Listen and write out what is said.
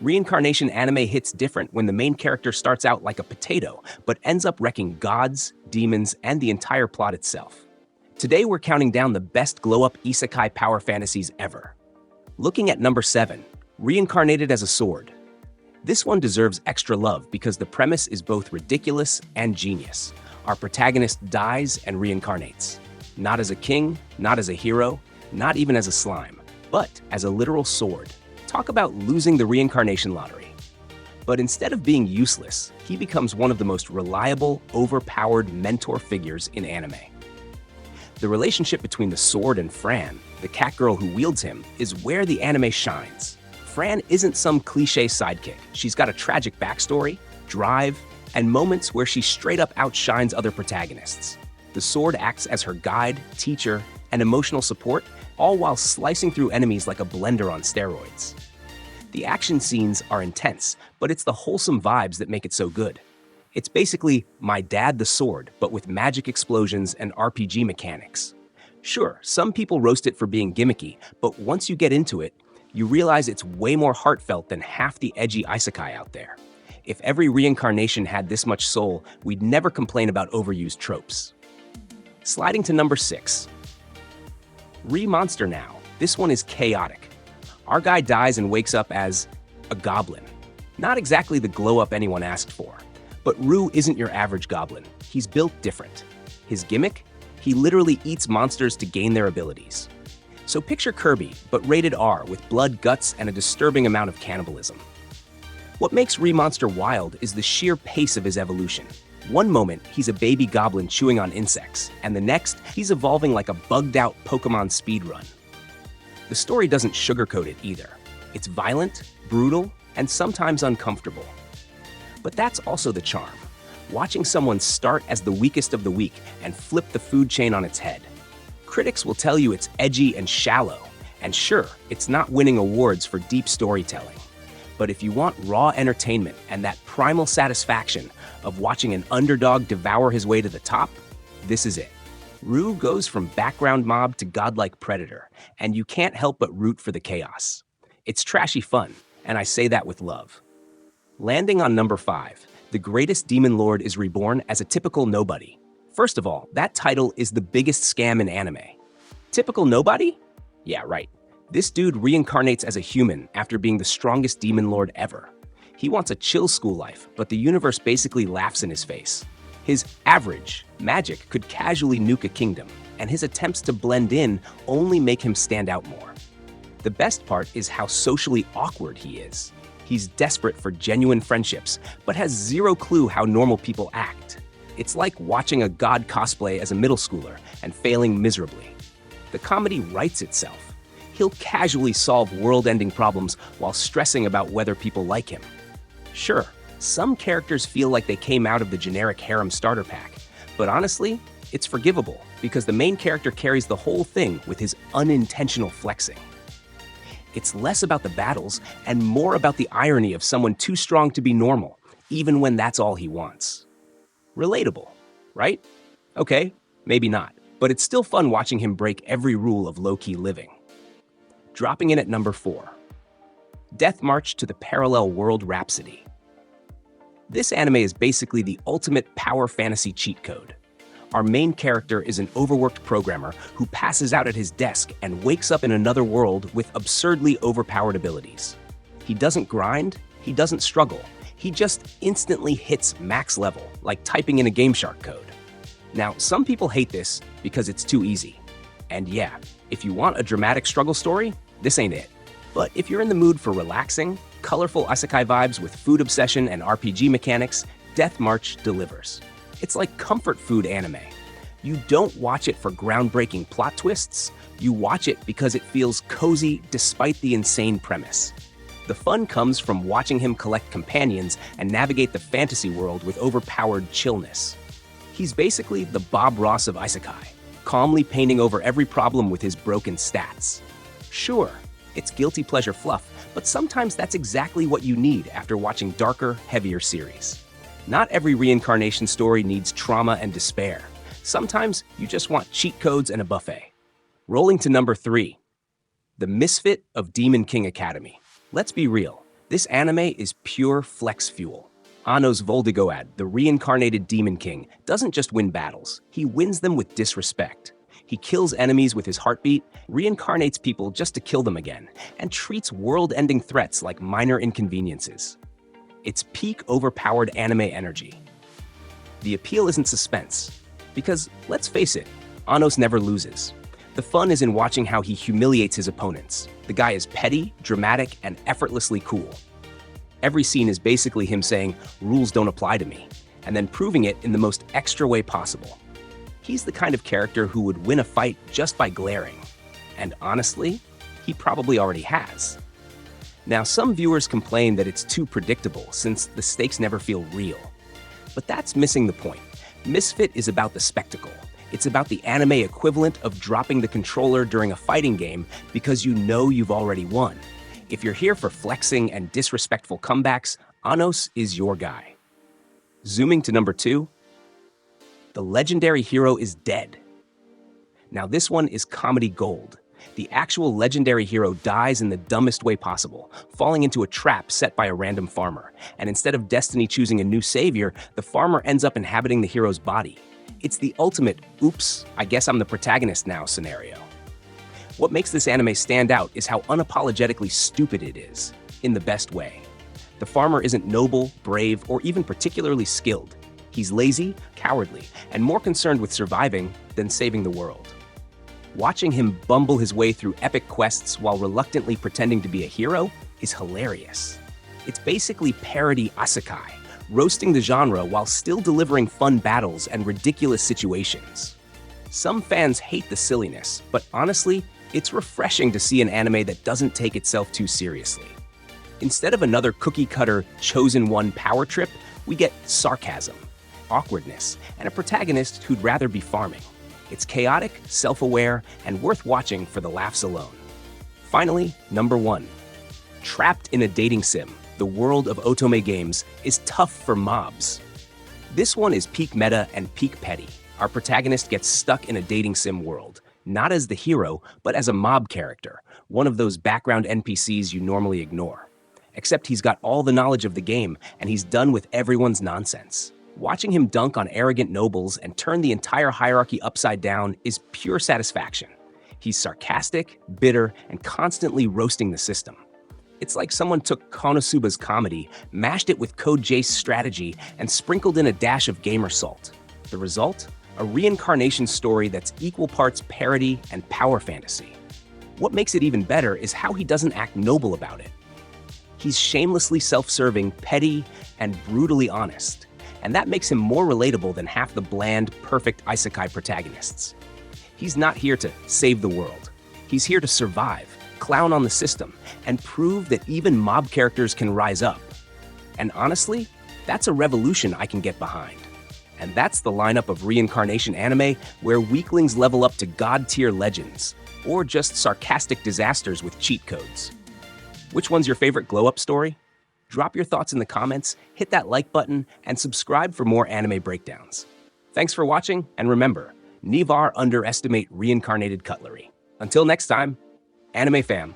Reincarnation anime hits different when the main character starts out like a potato, but ends up wrecking gods, demons, and the entire plot itself. Today we're counting down the best glow-up isekai power fantasies ever. Looking at number 7, Reincarnated as a Sword. This one deserves extra love because the premise is both ridiculous and genius. Our protagonist dies and reincarnates. Not as a king, not as a hero, not even as a slime, but as a literal sword. Talk about losing the reincarnation lottery. But instead of being useless, he becomes one of the most reliable, overpowered mentor figures in anime. The relationship between the sword and Fran, the cat girl who wields him, is where the anime shines. Fran isn't some cliché sidekick. She's got a tragic backstory, drive, and moments where she straight up outshines other protagonists. The sword acts as her guide, teacher, and emotional support, all while slicing through enemies like a blender on steroids. The action scenes are intense, but it's the wholesome vibes that make it so good. It's basically My Dad the Sword, but with magic explosions and RPG mechanics. Sure, some people roast it for being gimmicky, but once you get into it, you realize it's way more heartfelt than half the edgy isekai out there. If every reincarnation had this much soul, we'd never complain about overused tropes. Sliding to number 6. Re-Monster Now. This one is chaotic. Our guy dies and wakes up as a goblin. Not exactly the glow-up anyone asked for. But Rue isn't your average goblin. He's built different. His gimmick? He literally eats monsters to gain their abilities. So picture Kirby, but rated R with blood, guts, and a disturbing amount of cannibalism. What makes Re-Monster wild is the sheer pace of his evolution. One moment, he's a baby goblin chewing on insects, and the next, he's evolving like a bugged-out Pokemon speedrun. The story doesn't sugarcoat it either. It's violent, brutal, and sometimes uncomfortable. But that's also the charm. Watching someone start as the weakest of the weak and flip the food chain on its head. Critics will tell you it's edgy and shallow, and sure, it's not winning awards for deep storytelling. But if you want raw entertainment and that primal satisfaction of watching an underdog devour his way to the top, this is it. Rue goes from background mob to godlike predator, and you can't help but root for the chaos. It's trashy fun, and I say that with love. Landing on number 5, the greatest demon lord is reborn as a typical nobody. First of all, that title is the biggest scam in anime. Typical nobody? Yeah, right. This dude reincarnates as a human after being the strongest demon lord ever. He wants a chill school life, but the universe basically laughs in his face. His average magic could casually nuke a kingdom, and his attempts to blend in only make him stand out more. The best part is how socially awkward he is. He's desperate for genuine friendships, but has zero clue how normal people act. It's like watching a god cosplay as a middle schooler and failing miserably. The comedy writes itself. He'll casually solve world-ending problems while stressing about whether people like him. Sure, some characters feel like they came out of the generic harem starter pack, but honestly, it's forgivable because the main character carries the whole thing with his unintentional flexing. It's less about the battles and more about the irony of someone too strong to be normal, even when that's all he wants. Relatable, right? Okay, maybe not, but it's still fun watching him break every rule of low-key living. Dropping in at number 4. Death March to the Parallel World Rhapsody. This anime is basically the ultimate power fantasy cheat code. Our main character is an overworked programmer who passes out at his desk and wakes up in another world with absurdly overpowered abilities. He doesn't grind, he doesn't struggle, he just instantly hits max level, like typing in a Game Shark code. Now, some people hate this because it's too easy. And yeah, if you want a dramatic struggle story, this ain't it. But if you're in the mood for relaxing, colorful isekai vibes with food obsession and RPG mechanics, Death March delivers. It's like comfort food anime. You don't watch it for groundbreaking plot twists, you watch it because it feels cozy despite the insane premise. The fun comes from watching him collect companions and navigate the fantasy world with overpowered chillness. He's basically the Bob Ross of isekai, calmly painting over every problem with his broken stats. Sure, it's guilty pleasure fluff, but sometimes that's exactly what you need after watching darker, heavier series. Not every reincarnation story needs trauma and despair. Sometimes you just want cheat codes and a buffet. Rolling to number 3. The Misfit of Demon King Academy. Let's be real, This anime is pure flex fuel. Anno's Voldigoad, the reincarnated Demon King, doesn't just win battles, he wins them with disrespect. He kills enemies with his heartbeat, reincarnates people just to kill them again, and treats world-ending threats like minor inconveniences. It's peak overpowered anime energy. The appeal isn't suspense, because, let's face it, Annos never loses. The fun is in watching how he humiliates his opponents. The guy is petty, dramatic, and effortlessly cool. Every scene is basically him saying, "Rules don't apply to me," and then proving it in the most extra way possible. He's the kind of character who would win a fight just by glaring. And honestly, he probably already has. Now, some viewers complain that it's too predictable since the stakes never feel real. But that's missing the point. Misfit is about the spectacle. It's about the anime equivalent of dropping the controller during a fighting game because you know you've already won. If you're here for flexing and disrespectful comebacks, Annos is your guy. Zooming to number 2, the legendary hero is dead. Now this one is comedy gold. The actual legendary hero dies in the dumbest way possible, falling into a trap set by a random farmer. And instead of Destiny choosing a new savior, the farmer ends up inhabiting the hero's body. It's the ultimate, oops, I guess I'm the protagonist now scenario. What makes this anime stand out is how unapologetically stupid it is, in the best way. The farmer isn't noble, brave, or even particularly skilled. He's lazy, cowardly, and more concerned with surviving than saving the world. Watching him bumble his way through epic quests while reluctantly pretending to be a hero is hilarious. It's basically parody Isekai, roasting the genre while still delivering fun battles and ridiculous situations. Some fans hate the silliness, but honestly, it's refreshing to see an anime that doesn't take itself too seriously. Instead of another cookie-cutter, chosen one power trip, we get sarcasm, awkwardness, and a protagonist who'd rather be farming. It's chaotic, self-aware, and worth watching for the laughs alone. Finally, number 1. Trapped in a dating sim, the world of otome games is tough for mobs. This one is peak meta and peak petty. Our protagonist gets stuck in a dating sim world, not as the hero, but as a mob character, one of those background NPCs you normally ignore. Except he's got all the knowledge of the game, and he's done with everyone's nonsense. Watching him dunk on arrogant nobles and turn the entire hierarchy upside down is pure satisfaction. He's sarcastic, bitter, and constantly roasting the system. It's like someone took Konosuba's comedy, mashed it with Code Jace's strategy, and sprinkled in a dash of gamer salt. The result? A reincarnation story that's equal parts parody and power fantasy. What makes it even better is how he doesn't act noble about it. He's shamelessly self-serving, petty, and brutally honest. And that makes him more relatable than half the bland, perfect Isekai protagonists. He's not here to save the world. He's here to survive, clown on the system, and prove that even mob characters can rise up. And honestly, that's a revolution I can get behind. And that's the lineup of Reincarnation anime where weaklings level up to god-tier legends, or just sarcastic disasters with cheat codes. Which one's your favorite glow-up story? Drop your thoughts in the comments, hit that like button, and subscribe for more anime breakdowns. Thanks for watching, and remember, Nivar underestimate reincarnated cutlery. Until next time, Anime Fam.